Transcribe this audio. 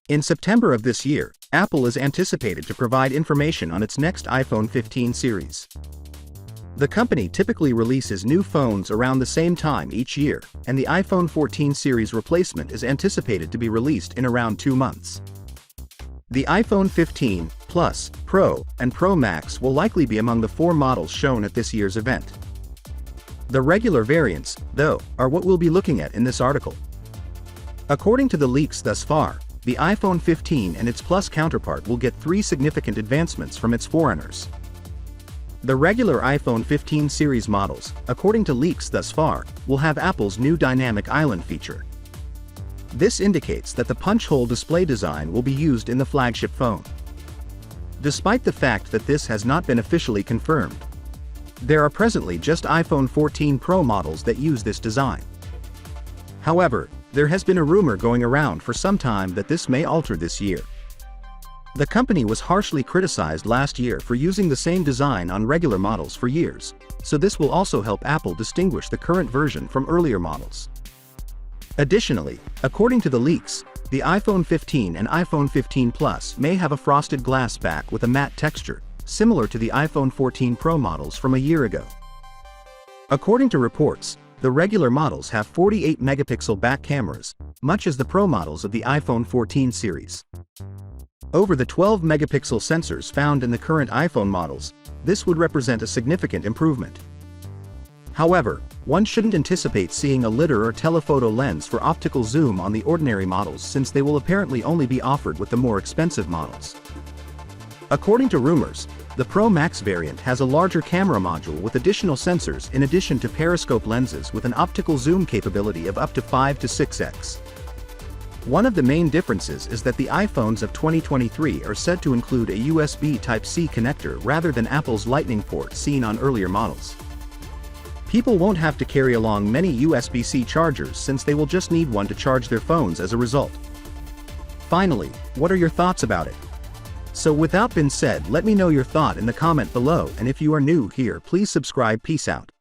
In September of this year, Apple is anticipated to provide information on its next iPhone 15 series. The company typically releases new phones around the same time each year, and the iPhone 14 series replacement is anticipated to be released in around 2 months. The iPhone 15, Plus, Pro, and Pro Max will likely be among the 4 models shown at this year's event. The regular variants, though, are what we'll be looking at in this article. According to the leaks thus far, the iPhone 15 and its Plus counterpart will get 3 significant advancements from its forerunners. The regular iPhone 15 series models, according to leaks thus far, will have Apple's new Dynamic Island feature. This indicates that the punch-hole display design will be used in the flagship phone. Despite the fact that this has not been officially confirmed, there are presently just iPhone 14 Pro models that use this design. However, there has been a rumor going around for some time that this may alter this year. The company was harshly criticized last year for using the same design on regular models for years, so this will also help Apple distinguish the current version from earlier models. Additionally, according to the leaks, the iPhone 15 and iPhone 15 Plus may have a frosted glass back with a matte texture, similar to the iPhone 14 Pro models from a year ago. According to reports, the regular models have 48-megapixel back cameras, much as the Pro models of the iPhone 14 series. Over the 12-megapixel sensors found in the current iPhone models, this would represent a significant improvement. However, one shouldn't anticipate seeing a lidar or telephoto lens for optical zoom on the ordinary models since they will apparently only be offered with the more expensive models. According to rumors, the Pro Max variant has a larger camera module with additional sensors in addition to periscope lenses with an optical zoom capability of up to 5 to 6x. One of the main differences is that the iPhones of 2023 are said to include a USB Type-C connector rather than Apple's Lightning port seen on earlier models. People won't have to carry along many USB-C chargers since they will just need one to charge their phones as a result. Finally, what are your thoughts about it? So with that being said, let me know your thought in the comment below, and if you are new here, please subscribe. Peace out.